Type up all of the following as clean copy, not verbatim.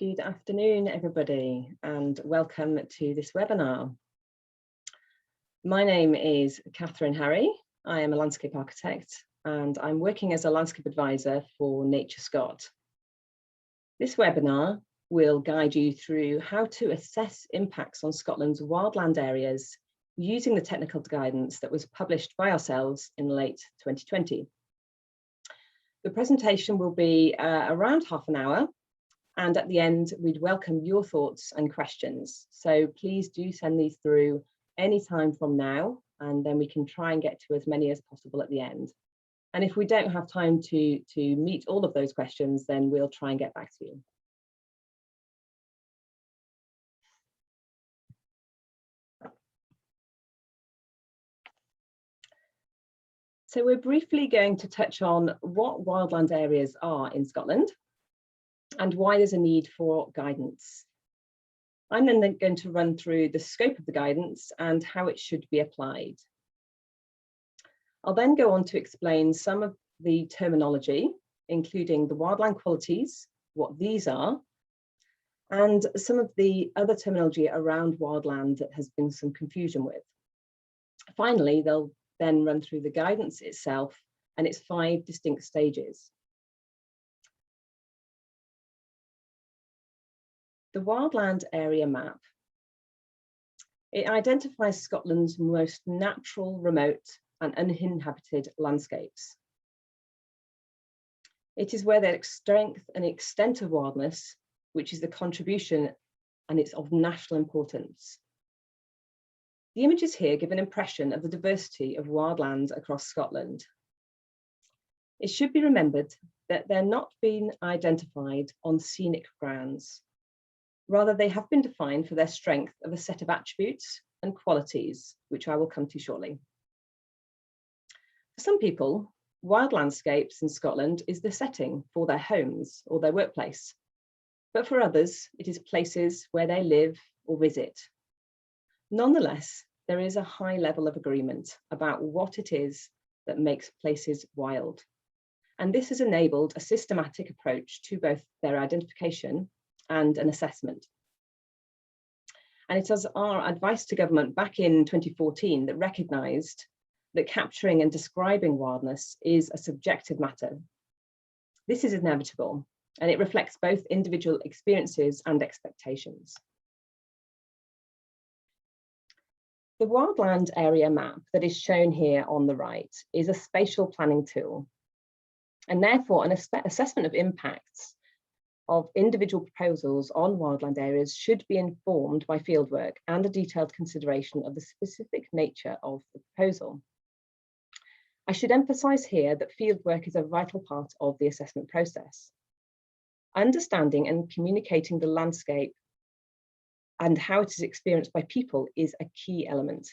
Good afternoon, everybody, and welcome to this webinar. My name is Catherine Harry. I am a landscape architect, and I'm working as a landscape advisor for NatureScot. This webinar will guide you through how to assess impacts on Scotland's wildland areas using the technical guidance that was published by ourselves in late 2020. The presentation will be around half an hour. And at the end, we'd welcome your thoughts and questions. So please do send these through any time from now, and then we can try and get to as many as possible at the end. And if we don't have time to meet all of those questions, then we'll try and get back to you. So we're briefly going to touch on what wildland areas are in Scotland and why there's a need for guidance. I'm then going to run through the scope of the guidance and how it should be applied. I'll then go on to explain some of the terminology, including the wildland qualities, what these are, and some of the other terminology around wildland that has been some confusion with. Finally, they'll then run through the guidance itself and its 5 distinct stages. The wildland area map. It identifies Scotland's most natural, remote and uninhabited landscapes. It is where the strength and extent of wildness, which is the contribution and it's of national importance. The images here give an impression of the diversity of wildland across Scotland. It should be remembered that they're not being identified on scenic grounds. Rather, they have been defined for their strength of a set of attributes and qualities, which I will come to shortly. For some people, wild landscapes in Scotland is the setting for their homes or their workplace. But for others, it is places where they live or visit. Nonetheless, there is a high level of agreement about what it is that makes places wild. And this has enabled a systematic approach to both their identification and an assessment. And it was our advice to government back in 2014 that recognised that capturing and describing wildness is a subjective matter. This is inevitable, and it reflects both individual experiences and expectations. The wildland area map that is shown here on the right is a spatial planning tool, and therefore an assessment of impacts of individual proposals on wildland areas should be informed by fieldwork and a detailed consideration of the specific nature of the proposal. I should emphasise here that fieldwork is a vital part of the assessment process. Understanding and communicating the landscape and how it is experienced by people is a key element.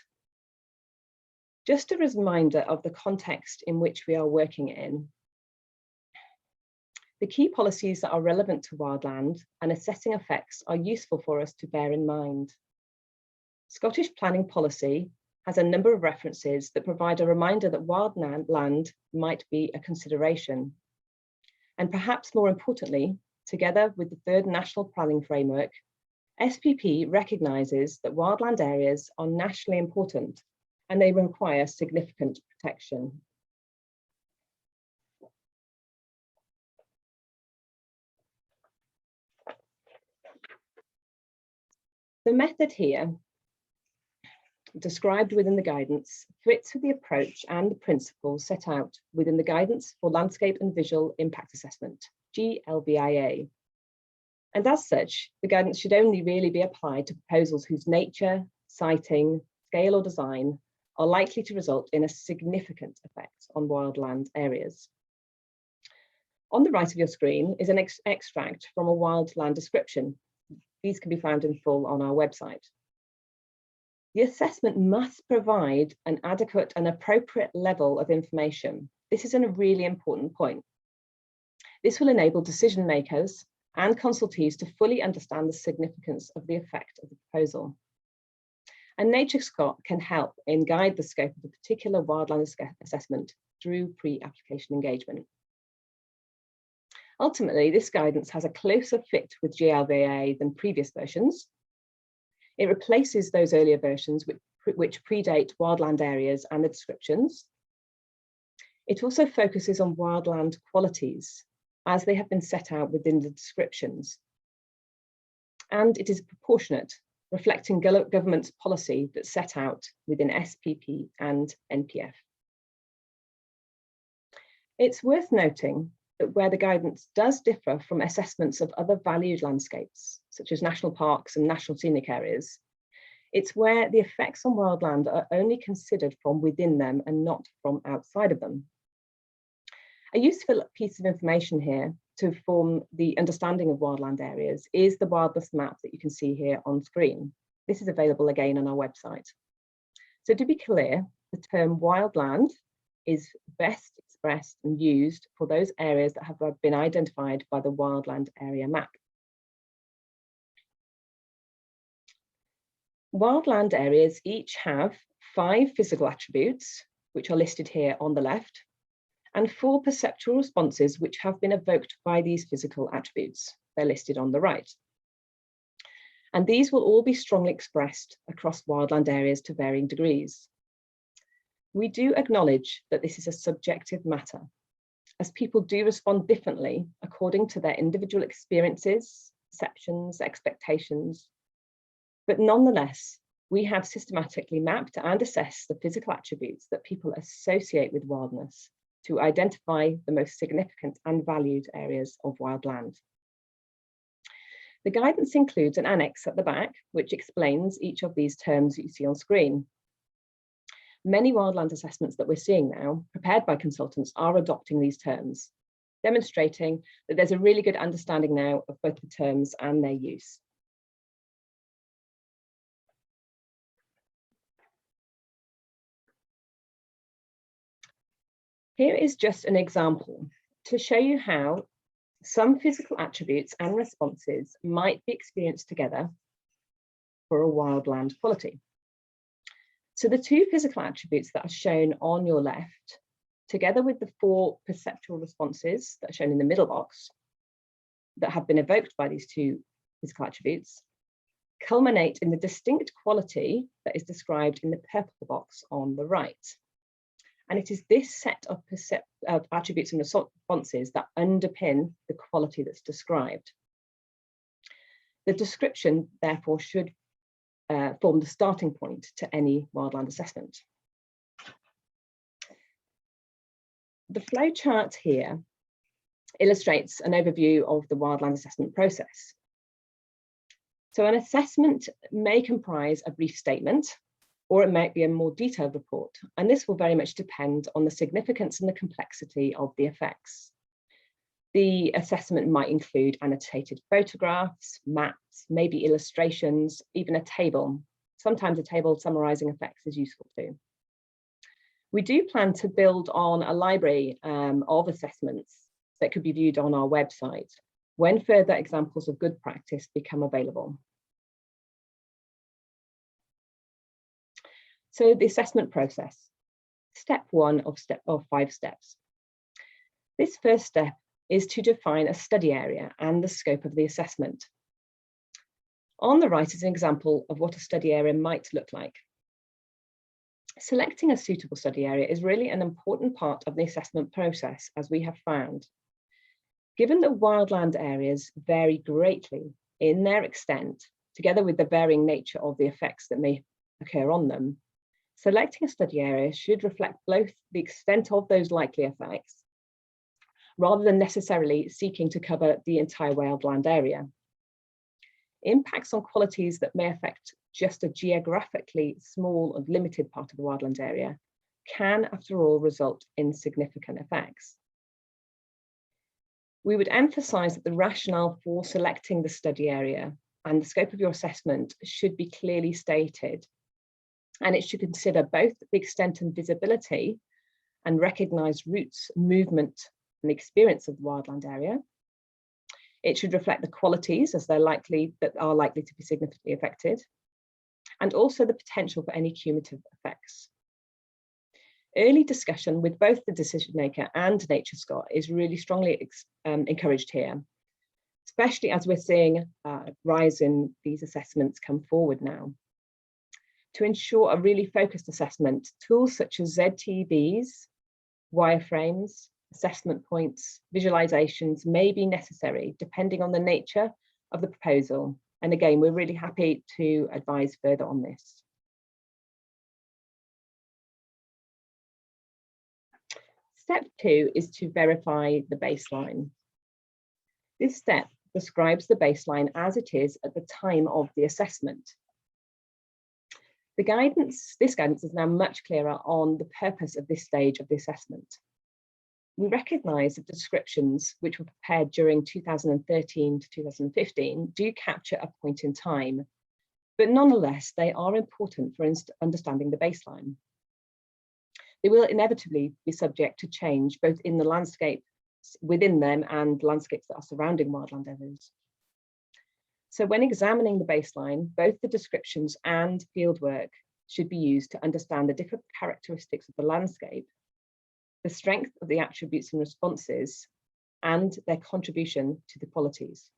Just a reminder of the context in which we are working in. The key policies that are relevant to wildland and assessing effects are useful for us to bear in mind. Scottish planning policy has a number of references that provide a reminder that wildland might be a consideration. And perhaps more importantly, together with the third National Planning Framework, SPP recognises that wildland areas are nationally important and they require significant protection. The method here, described within the guidance, fits with the approach and the principles set out within the Guidance for Landscape and Visual Impact Assessment, GLVIA. And as such, the guidance should only really be applied to proposals whose nature, siting, scale or design are likely to result in a significant effect on wildland areas. On the right of your screen is an extract from a wildland description. These can be found in full on our website. The assessment must provide an adequate and appropriate level of information. This is a really important point. This will enable decision makers and consultees to fully understand the significance of the effect of the proposal. And NatureScot can help in guide the scope of the particular wildland assessment through pre-application engagement. Ultimately, this guidance has a closer fit with GLVAA than previous versions. It replaces those earlier versions which predate wildland areas and the descriptions. It also focuses on wildland qualities as they have been set out within the descriptions. And it is proportionate, reflecting government's policy that's set out within SPP and NPF. It's worth noting that where the guidance does differ from assessments of other valued landscapes, such as national parks and national scenic areas, it's where the effects on wildland are only considered from within them and not from outside of them. A useful piece of information here to form the understanding of wildland areas is the wildness map that you can see here on screen. This is available again on our website. So to be clear, the term wildland is best expressed and used for those areas that have been identified by the wildland area map. Wildland areas each have 5 physical attributes, which are listed here on the left, and 4 perceptual responses which have been evoked by these physical attributes. They're listed on the right. And these will all be strongly expressed across wildland areas to varying degrees. We do acknowledge that this is a subjective matter, as people do respond differently according to their individual experiences, perceptions, expectations. But nonetheless, we have systematically mapped and assessed the physical attributes that people associate with wildness to identify the most significant and valued areas of wildland. The guidance includes an annex at the back, which explains each of these terms that you see on screen. Many wildland assessments that we're seeing now, prepared by consultants, are adopting these terms, demonstrating that there's a really good understanding now of both the terms and their use. Here is just an example to show you how some physical attributes and responses might be experienced together for a wildland quality. So the 2 physical attributes that are shown on your left, together with the 4 perceptual responses that are shown in the middle box that have been evoked by these 2 physical attributes, culminate in the distinct quality that is described in the purple box on the right. And it is this set of attributes and responses that underpin the quality that's described. The description, therefore, should form the starting point to any wildland assessment. The flowchart here illustrates an overview of the wildland assessment process. So an assessment may comprise a brief statement, or it might be a more detailed report, and this will very much depend on the significance and the complexity of the effects. The assessment might include annotated photographs, maps, maybe illustrations, even a table. Sometimes a table summarising effects is useful too. We do plan to build on a library of assessments that could be viewed on our website when further examples of good practice become available. So the assessment process, step 1 of 5 steps. This first step is to define a study area and the scope of the assessment. On the right is an example of what a study area might look like. Selecting a suitable study area is really an important part of the assessment process, as we have found. Given that wildland areas vary greatly in their extent, together with the varying nature of the effects that may occur on them, selecting a study area should reflect both the extent of those likely effects, rather than necessarily seeking to cover the entire wildland area. Impacts on qualities that may affect just a geographically small and limited part of the wildland area can, after all, result in significant effects. We would emphasise that the rationale for selecting the study area and the scope of your assessment should be clearly stated, and it should consider both the extent and visibility and recognise routes, movement and the experience of the wildland area. It should reflect the qualities as they're likely to be significantly affected, and also the potential for any cumulative effects. Early discussion with both the decision maker and NatureScot is really strongly encouraged here, especially as we're seeing a rise in these assessments come forward now. To ensure a really focused assessment, tools such as ZTBs, wireframes, assessment points, visualizations may be necessary depending on the nature of the proposal. And again, we're really happy to advise further on this. Step 2 is to verify the baseline. This step describes the baseline as it is at the time of the assessment. This guidance is now much clearer on the purpose of this stage of the assessment. We recognise that descriptions which were prepared during 2013 to 2015 do capture a point in time, but nonetheless, they are important for understanding the baseline. They will inevitably be subject to change, both in the landscape within them and landscapes that are surrounding wildland areas. So when examining the baseline, both the descriptions and fieldwork should be used to understand the different characteristics of the landscape, the strength of the attributes and responses, and their contribution to the qualities.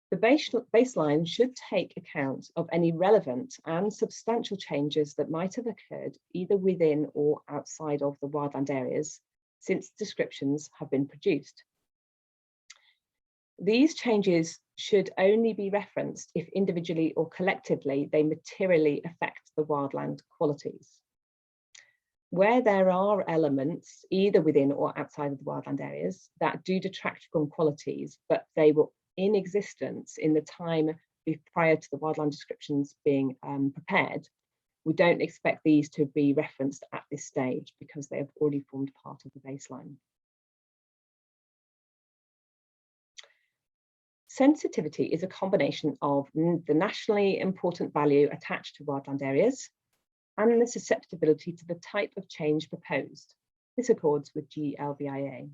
The baseline should take account of any relevant and substantial changes that might have occurred either within or outside of the wildland areas since descriptions have been produced. These changes should only be referenced if individually or collectively they materially affect the wildland qualities. Where there are elements, either within or outside of the wildland areas, that do detract from qualities, but they were in existence in the time prior to the wildland descriptions being prepared, we don't expect these to be referenced at this stage because they have already formed part of the baseline. Sensitivity is a combination of the nationally important value attached to wildland areas and the susceptibility to the type of change proposed. This accords with GLBIA.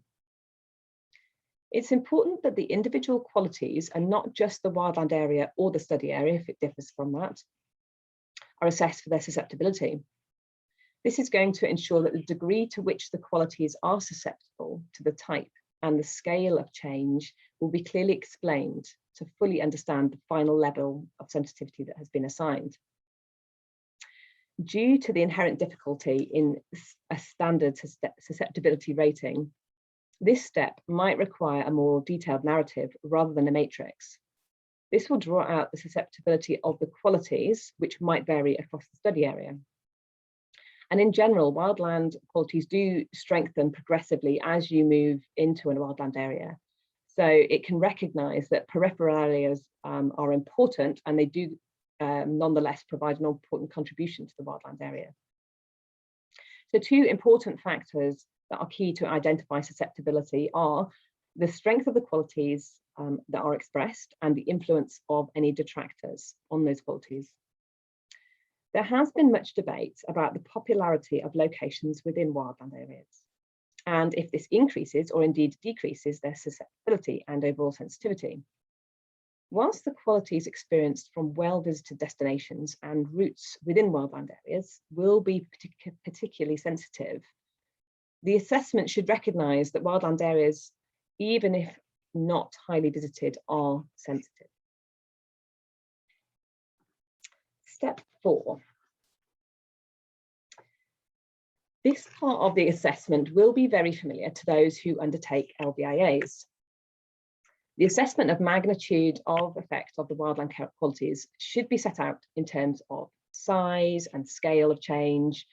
It's important that the individual qualities, and not just the wildland area or the study area if it differs from that, are assessed for their susceptibility. This is going to ensure that the degree to which the qualities are susceptible to the type and the scale of change will be clearly explained to fully understand the final level of sensitivity that has been assigned. Due to the inherent difficulty in a standard susceptibility rating, this step might require a more detailed narrative rather than a matrix. This will draw out the susceptibility of the qualities, which might vary across the study area. And in general, wildland qualities do strengthen progressively as you move into a wildland area. So it can recognise that peripheral areas are important, and they do nonetheless provide an important contribution to the wildland area. So two important factors that are key to identify susceptibility are the strength of the qualities that are expressed and the influence of any detractors on those qualities. There has been much debate about the popularity of locations within wildland areas, and if this increases or indeed decreases their susceptibility and overall sensitivity. Whilst the qualities experienced from well-visited destinations and routes within wildland areas will be particularly sensitive, the assessment should recognise that wildland areas, even if not highly visited, are sensitive. Step 4. This part of the assessment will be very familiar to those who undertake LBIAs. The assessment of magnitude of effect of the wildland qualities should be set out in terms of size and scale of change,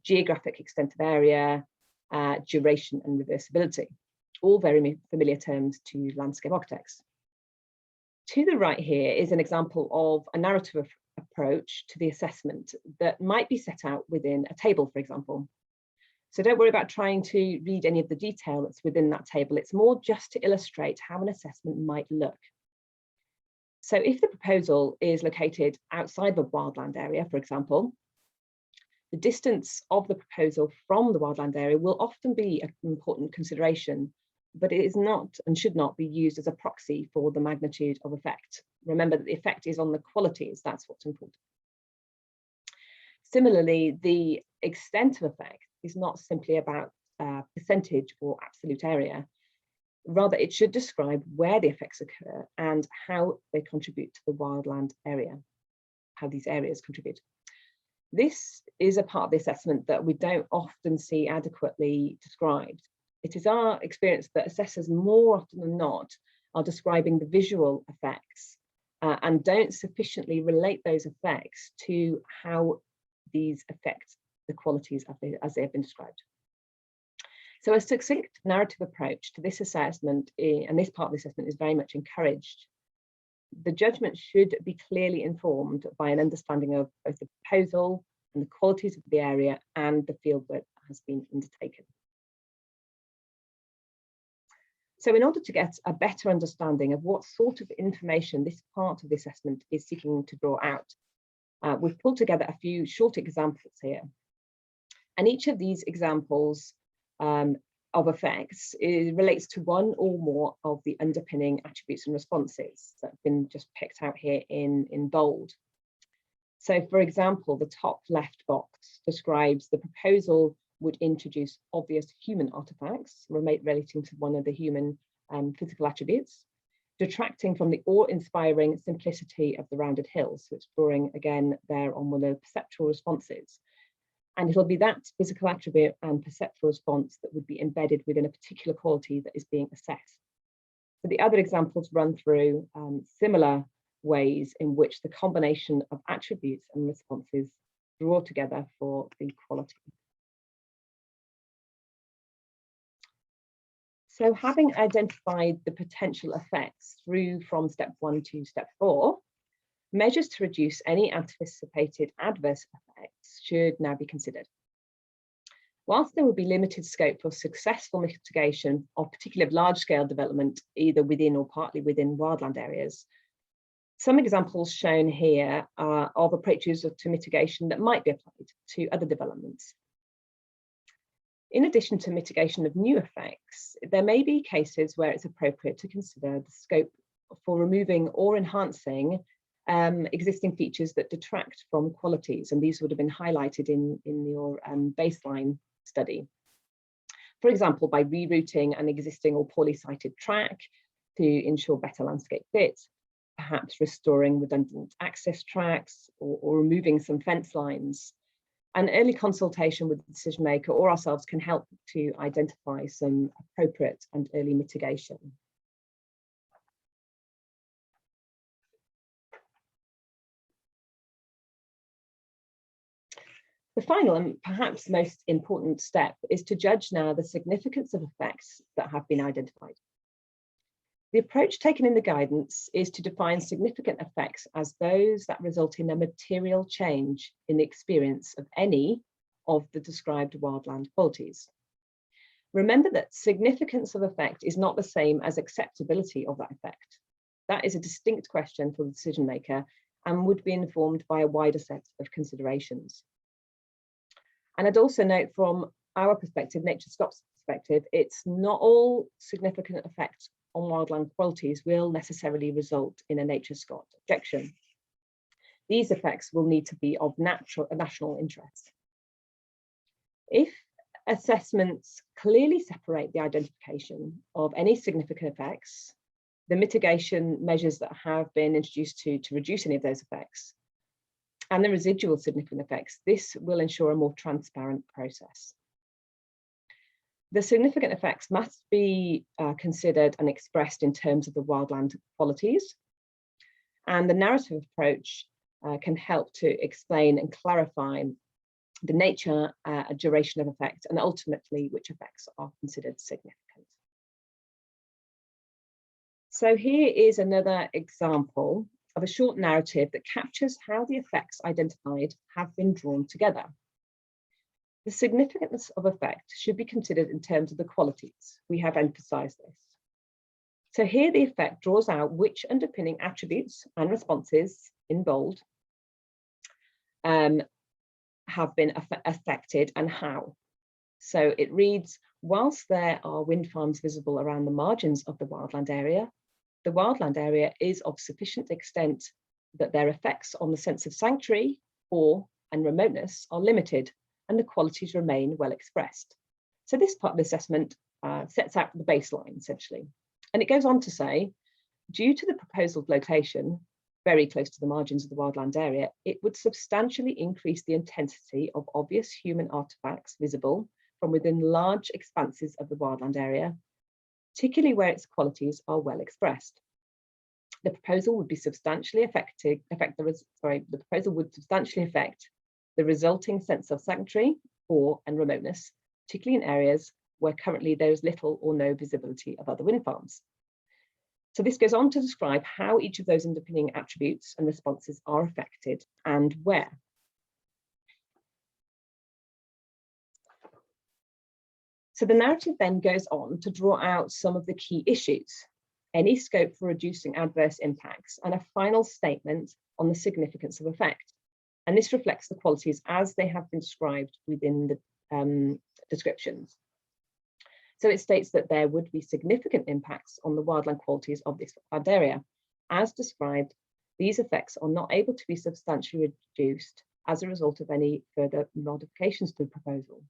geographic extent of area, duration and reversibility, all very familiar terms to landscape architects. To the right here is an example of a narrative approach to the assessment that might be set out within a table, for example. So don't worry about trying to read any of the detail that's within that table. It's more just to illustrate how an assessment might look. So if the proposal is located outside of a wildland area, for example, the distance of the proposal from the wildland area will often be an important consideration, but it is not and should not be used as a proxy for the magnitude of effect. Remember that the effect is on the qualities, that's what's important. Similarly, the extent of effect is not simply about percentage or absolute area. Rather, it should describe where the effects occur and how they contribute to the wildland area, how these areas contribute. This is a part of the assessment that we don't often see adequately described. It is our experience that assessors more often than not are describing the visual effects and don't sufficiently relate those effects to how these affect the qualities as they have been described. So a succinct narrative approach to this assessment, and this part of the assessment, is very much encouraged. The judgment should be clearly informed by an understanding of both the proposal and the qualities of the area and the fieldwork that has been undertaken. So in order to get a better understanding of what sort of information this part of the assessment is seeking to draw out, we've pulled together a few short examples here. And each of these examples of effects relates to one or more of the underpinning attributes and responses that have been just picked out here in bold. So, for example, the top left box describes the proposal would introduce obvious human artifacts relating to one of the human physical attributes, detracting from the awe-inspiring simplicity of the rounded hills, which drawing again there on one of the perceptual responses. And it'll be that physical attribute and perceptual response that would be embedded within a particular quality that is being assessed. So the other examples run through similar ways in which the combination of attributes and responses draw together for the quality. So having identified the potential effects through from step 1 to step 4, measures to reduce any anticipated adverse effects should now be considered. Whilst there will be limited scope for successful mitigation of particularly large-scale development, either within or partly within wildland areas, some examples shown here are of approaches to mitigation that might be applied to other developments. In addition to mitigation of new effects, there may be cases where it's appropriate to consider the scope for removing or enhancing existing features that detract from qualities, and these would have been highlighted in your baseline study. For example, by rerouting an existing or poorly sited track to ensure better landscape fit, perhaps restoring redundant access tracks or removing some fence lines. An early consultation with the decision maker or ourselves can help to identify some appropriate and early mitigation. The final and perhaps most important step is to judge now the significance of effects that have been identified. The approach taken in the guidance is to define significant effects as those that result in a material change in the experience of any of the described wildland qualities. Remember that significance of effect is not the same as acceptability of that effect. That is a distinct question for the decision maker and would be informed by a wider set of considerations. And I'd also note from our perspective, NatureScop's perspective, it's not all significant effects on wildland qualities will necessarily result in a NatureScop objection. These effects will need to be of national interest. If assessments clearly separate the identification of any significant effects, the mitigation measures that have been introduced to reduce any of those effects, and the residual significant effects, this will ensure a more transparent process. The significant effects must be considered and expressed in terms of the wildland qualities, and the narrative approach can help to explain and clarify the nature, duration of effect, and ultimately which effects are considered significant. So here is another example of a short narrative that captures how the effects identified have been drawn together. The significance of effect should be considered in terms of the qualities. We have emphasized this. So here the effect draws out which underpinning attributes and responses in bold have been affected and how. So it reads, whilst there are wind farms visible around the margins of the wildland area is of sufficient extent that their effects on the sense of sanctuary or and remoteness are limited and the qualities remain well expressed. So this part of the assessment sets out the baseline essentially. And it goes on to say, due to the proposed location, very close to the margins of the wildland area, it would substantially increase the intensity of obvious human artifacts visible from within large expanses of the wildland area, particularly where its qualities are well expressed. The proposal would be substantially affect the resulting sense of sanctuary, awe, and remoteness, particularly in areas where currently there is little or no visibility of other wind farms. So this goes on to describe how each of those underpinning attributes and responses are affected and where. So the narrative then goes on to draw out some of the key issues, any scope for reducing adverse impacts, and a final statement on the significance of effect. And this reflects the qualities as they have been described within the descriptions. So it states that there would be significant impacts on the wildland qualities of this wildland area. As described, these effects are not able to be substantially reduced as a result of any further modifications to the proposal.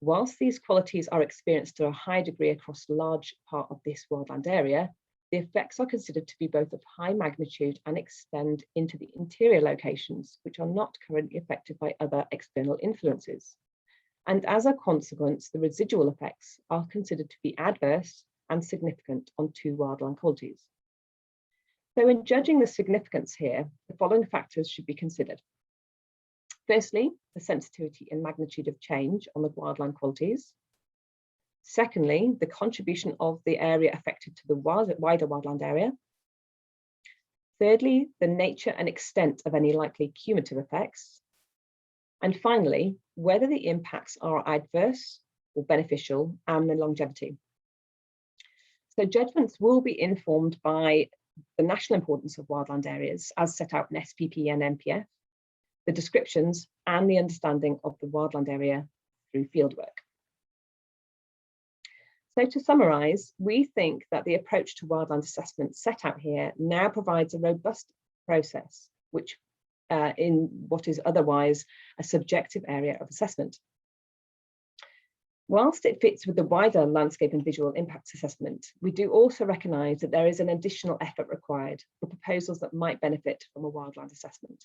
Whilst these qualities are experienced to a high degree across a large part of this wildland area, the effects are considered to be both of high magnitude and extend into the interior locations, which are not currently affected by other external influences. And as a consequence, the residual effects are considered to be adverse and significant on two wildland qualities. So in judging the significance here, the following factors should be considered. Firstly, the sensitivity and magnitude of change on the wildland qualities. Secondly, the contribution of the area affected to the wider wildland area. Thirdly, the nature and extent of any likely cumulative effects. And finally, whether the impacts are adverse or beneficial and the longevity. So judgments will be informed by the national importance of wildland areas as set out in SPP and NPF, the descriptions and the understanding of the wildland area through fieldwork. So to summarise, we think that the approach to wildland assessment set out here now provides a robust process, which in what is otherwise a subjective area of assessment. Whilst it fits with the wider landscape and visual impacts assessment, we do also recognise that there is an additional effort required for proposals that might benefit from a wildland assessment.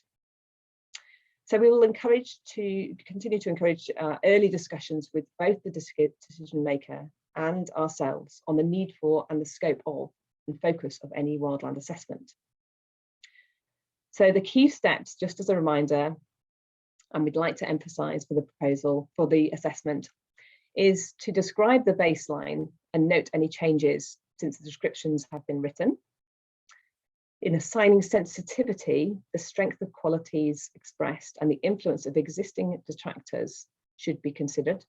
So we will continue to encourage early discussions with both the decision maker and ourselves on the need for and the scope of and focus of any wildland assessment. So the key steps, just as a reminder, and we'd like to emphasise for the proposal for the assessment, is to describe the baseline and note any changes since the descriptions have been written. In assigning sensitivity, the strength of qualities expressed and the influence of existing detractors should be considered.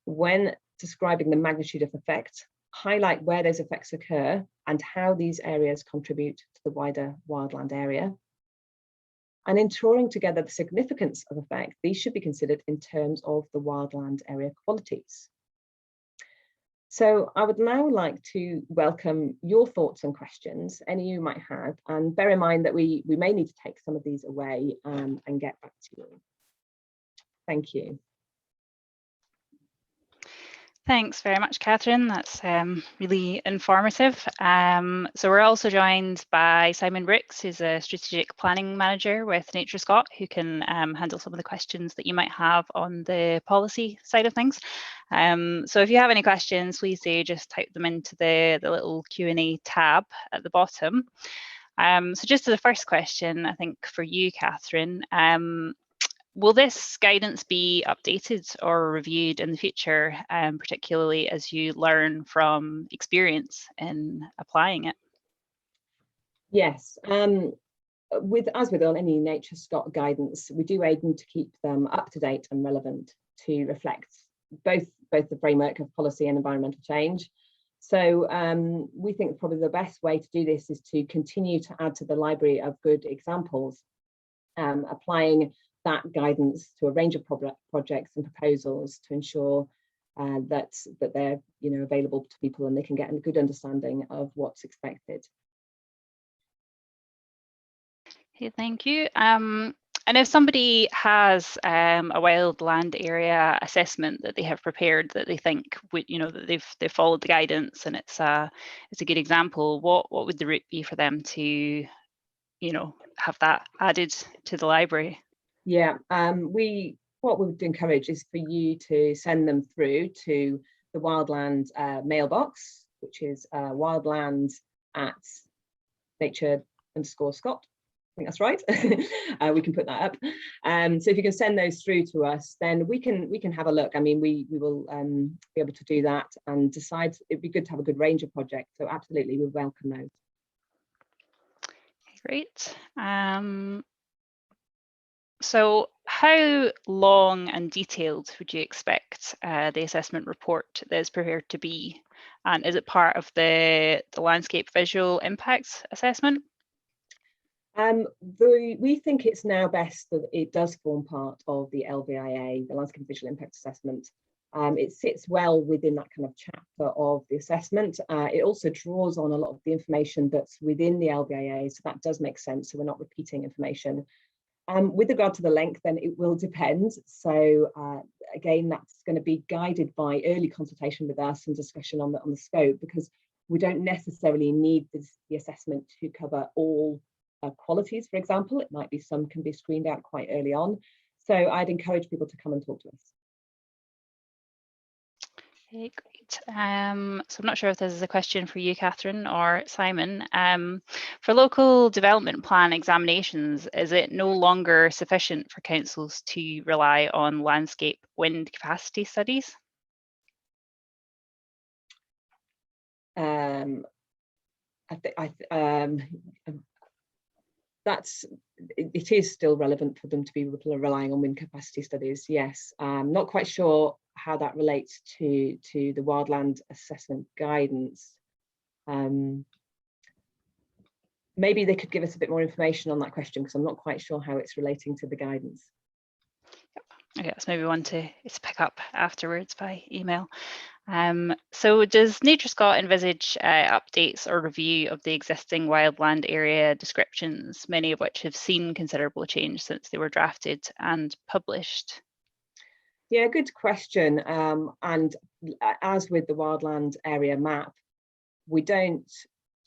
When describing the magnitude of effect, highlight where those effects occur and how these areas contribute to the wider wildland area. And in drawing together the significance of effect, these should be considered in terms of the wildland area qualities. So I would now like to welcome your thoughts and questions, any you might have, and bear in mind that we may need to take some of these away and get back to you. Thank you. Thanks very much, Catherine. That's really informative. So we're also joined by Simon Brooks, who's a strategic planning manager with NatureScot, who can handle some of the questions that you might have on the policy side of things. So if you have any questions, please do just type them into the little Q&A tab at the bottom. So just to the first question, I think for you, Catherine, will this guidance be updated or reviewed in the future, particularly as you learn from experience in applying it? Yes, as with on any NatureScot guidance, we do aim to keep them up to date and relevant to reflect both the framework of policy and environmental change. So we think probably the best way to do this is to continue to add to the library of good examples, applying that guidance to a range of projects and proposals to ensure that they're available to people and they can get a good understanding of what's expected. Okay, thank you. And And if somebody has a wildland area assessment that they have prepared that they think that they've followed the guidance and it's a good example, what would the route be for them to have that added to the library? Yeah, what we would encourage is for you to send them through to the Wildland mailbox, which is wildland@nature_Scott. I think that's right. We can put that up. So if you can send those through to us, then we can have a look. I mean, we will be able to do that and decide. It'd be good to have a good range of projects. So absolutely, we welcome those. Great. So how long and detailed would you expect the assessment report that is prepared to be? And is it part of the landscape visual impacts assessment? We think it's now best that it does form part of the LVIA, the Landscape Visual Impact Assessment. It sits well within that kind of chapter of the assessment. It also draws on a lot of the information that's within the LVIA, so that does make sense, so we're not repeating information. With regard to the length, then it will depend. So again, that's going to be guided by early consultation with us and discussion on the scope, because we don't necessarily need the assessment to cover all qualities, for example. It might be some can be screened out quite early on. So I'd encourage people to come and talk to us. Okay, great. So I'm not sure if this is a question for you, Catherine or Simon. For local development plan examinations, is it no longer sufficient for councils to rely on landscape wind capacity studies? It is still relevant for them to be relying on wind capacity studies, yes. Not quite sure how that relates to the wildland assessment guidance. Maybe they could give us a bit more information on that question, because I'm not quite sure how it's relating to the guidance. Okay, that's maybe one to pick up afterwards by email. So does NatureScot envisage updates or review of the existing wildland area descriptions, many of which have seen considerable change since they were drafted and published? Yeah, good question. And as with the wildland area map, we don't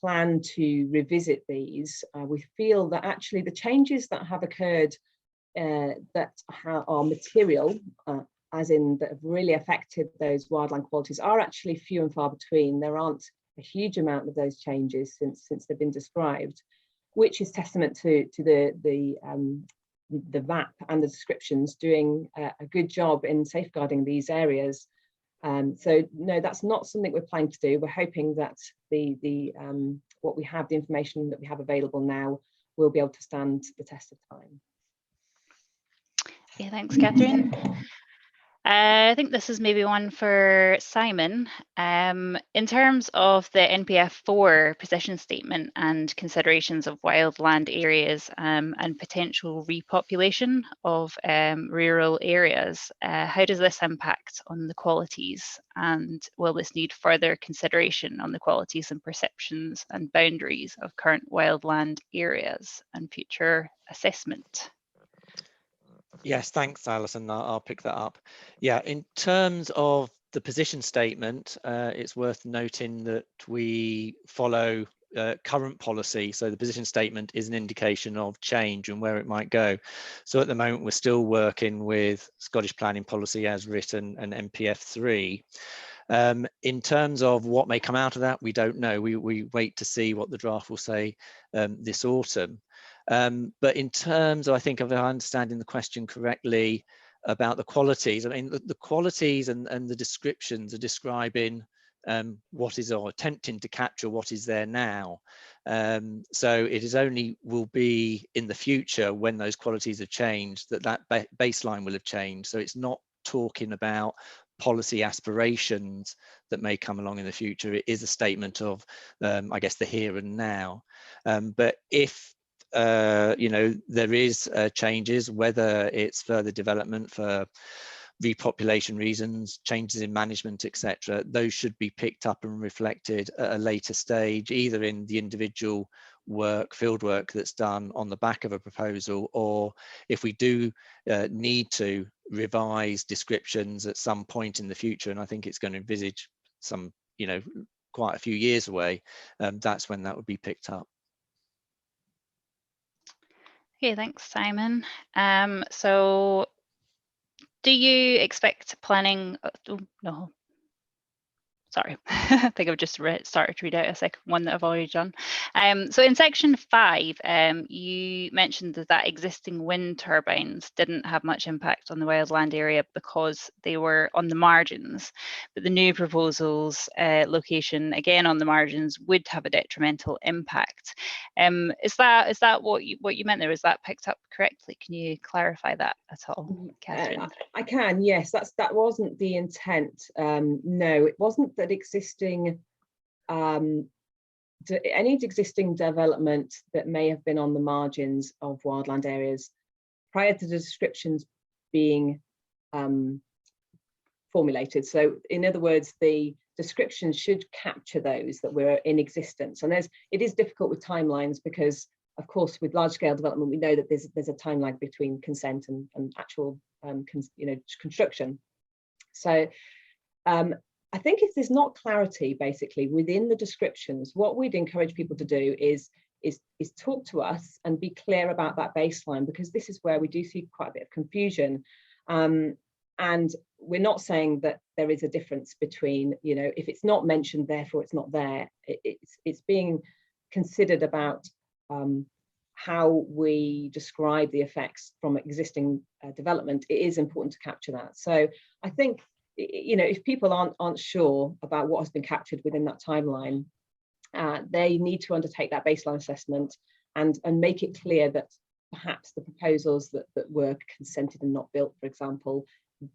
plan to revisit these. We feel that actually the changes that have occurred that are material, as in that have really affected those wildland qualities, are actually few and far between. There aren't a huge amount of those changes since they've been described, which is testament to the VAP and the descriptions doing a good job in safeguarding these areas. So no, that's not something we're planning to do. We're hoping that the information that we have available now will be able to stand the test of time. Yeah, thanks, Catherine. I think this is maybe one for Simon. In terms of the NPF4 position statement and considerations of wildland areas and potential repopulation of rural areas, how does this impact on the qualities, and will this need further consideration on the qualities and perceptions and boundaries of current wildland areas and future assessment? Yes, thanks, Alison. I'll pick that up. Yeah, in terms of the position statement, it's worth noting that we follow current policy. So the position statement is an indication of change and where it might go. So at the moment, we're still working with Scottish planning policy as written and NPF3. In terms of what may come out of that, we don't know. We wait to see what the draft will say this autumn. But in terms of, I think, of understanding the question correctly about the qualities, I mean, the qualities and the descriptions are describing what is, or attempting to capture what is there now. So it is only will be in the future when those qualities have changed that baseline will have changed. So it's not talking about policy aspirations that may come along in the future. It is a statement of, I guess, the here and now. But if there is changes, whether it's further development for repopulation reasons, changes in management, etc., those should be picked up and reflected at a later stage, either in the individual field work that's done on the back of a proposal, or if we do need to revise descriptions at some point in the future, and I think it's going to envisage some, quite a few years away, that's when that would be picked up. Okay, thanks, Simon. So do you expect planning, oh, no, sorry, I think I've just started to read out a second one that I've already done. So in section 5, you mentioned that existing wind turbines didn't have much impact on the wildland area because they were on the margins, but the new proposal's location, again on the margins, would have a detrimental impact. Is that what you meant there? Is that picked up correctly? Can you clarify that at all, Catherine? I can, yes. That wasn't the intent. No, it wasn't that existing any existing development that may have been on the margins of wildland areas prior to the descriptions being formulated. So in other words, the descriptions should capture those that were in existence. And it is difficult with timelines because, of course, with large scale development, we know that there's a time lag between consent and actual construction. So I think if there's not clarity basically within the descriptions, what we'd encourage people to do is talk to us and be clear about that baseline, because this is where we do see quite a bit of confusion. And we're not saying that there is a difference between, if it's not mentioned, therefore it's not there. It's being considered about how we describe the effects from existing development. It is important to capture that. So I think, if people aren't sure about what has been captured within that timeline, they need to undertake that baseline assessment and make it clear that perhaps the proposals that were consented and not built, for example,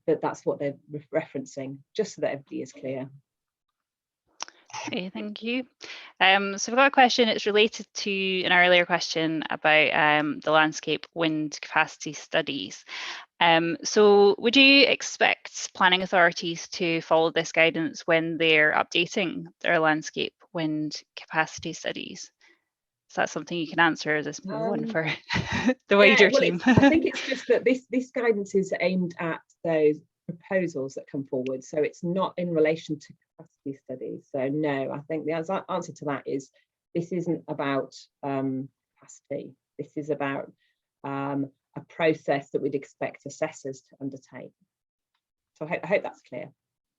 that's what they're referencing, just so that everybody is clear. Okay, thank you. So we've got a question. It's related to an earlier question about the landscape wind capacity studies. So would you expect planning authorities to follow this guidance when they're updating their landscape wind capacity studies? Is that something you can answer? Is this one for the wider team? I think it's just that this guidance is aimed at those proposals that come forward. So it's not in relation to capacity studies. So no, I think the answer to that is this isn't about capacity. This is about a process that we'd expect assessors to undertake. So I hope that's clear.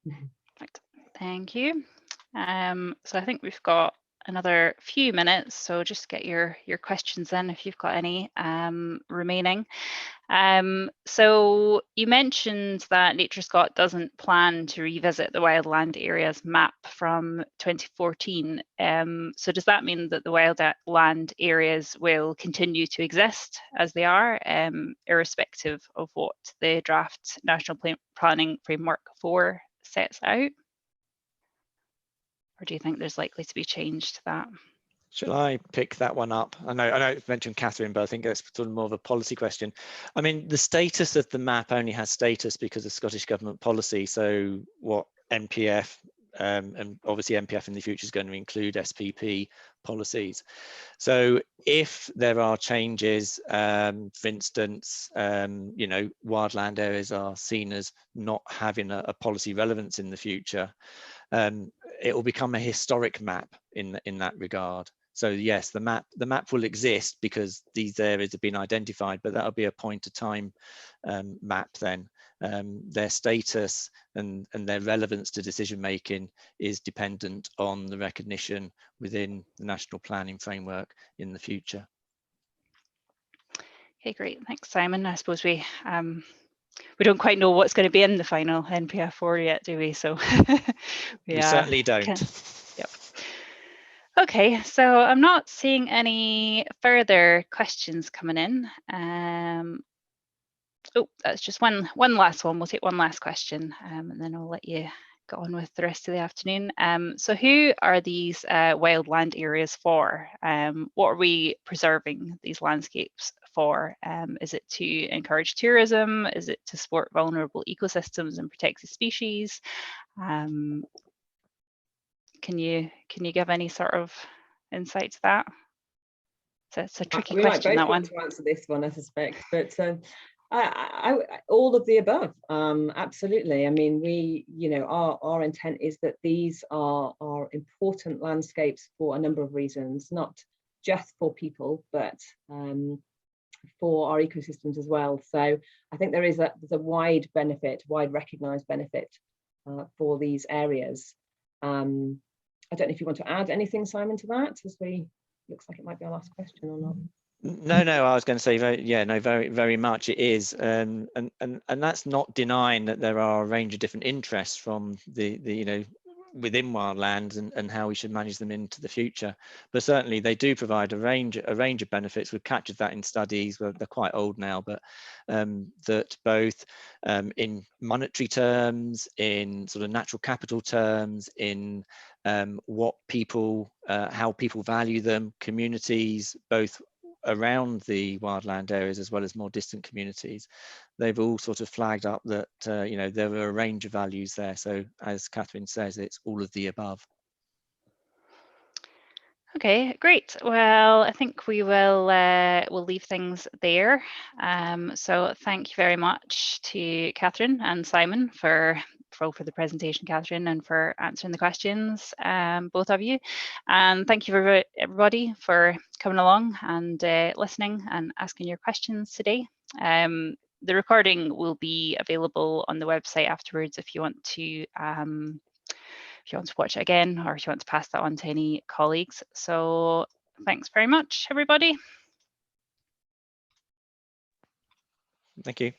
Right. Thank you. So I think we've got another few minutes, so just get your questions in if you've got any remaining. So you mentioned that NatureScot doesn't plan to revisit the wildland areas map from 2014. So does that mean that the wildland areas will continue to exist as they are, irrespective of what the draft National Planning Framework 4 sets out? Or do you think there's likely to be change to that? Shall I pick that one up? I know it's mentioned Catherine, but I think that's sort of more of a policy question. I mean, the status of the map only has status because of Scottish Government policy. So what NPF, and obviously NPF in the future is going to include SPP policies. So if there are changes, for instance, wildland areas are seen as not having a policy relevance in the future, it will become a historic map in that regard. So yes, the map will exist because these areas have been identified, but that'll be a point of time map then. Their status and their relevance to decision making is dependent on the recognition within the National Planning Framework in the future. Okay, great. Thanks, Simon. I suppose we don't quite know what's going to be in the final NPF 4 yet, do we? So we certainly don't. Yep. Okay, so I'm not seeing any further questions coming in. Oh, that's just one last one. We'll take one last question, and then I'll let you go on with the rest of the afternoon. So who are these wildland areas for? What are we preserving these landscapes for? Is it to encourage tourism? Is it to support vulnerable ecosystems and protected species? Can you give any sort of insight to that? So it's a tricky question, that one. We might both want to answer this one, I suspect, but all of the above, absolutely. I mean, our intent is that these are important landscapes for a number of reasons, not just for people, but for our ecosystems as well. So I think there's a wide recognised benefit for these areas. I don't know if you want to add anything, Simon, to that, as looks like it might be our last question or not. No, I was going to say, very much it is, and that's not denying that there are a range of different interests from the within wildlands and how we should manage them into the future. But certainly they do provide a range of benefits. We've captured that in studies. Well, they're quite old now, but that both in monetary terms, in sort of natural capital terms, in what people, how people value them, communities, both around the wildland areas as well as more distant communities, they've all sort of flagged up that there are a range of values there. So as Catherine says, it's all of the above. Okay, great. Well, I think we will we'll leave things there. So thank you very much to Catherine and Simon for the presentation, Catherine, and for answering the questions, both of you. And thank you for everybody for coming along and listening and asking your questions today. The recording will be available on the website afterwards if you want to watch it again, or if you want to pass that on to any colleagues. So thanks very much, everybody. Thank you.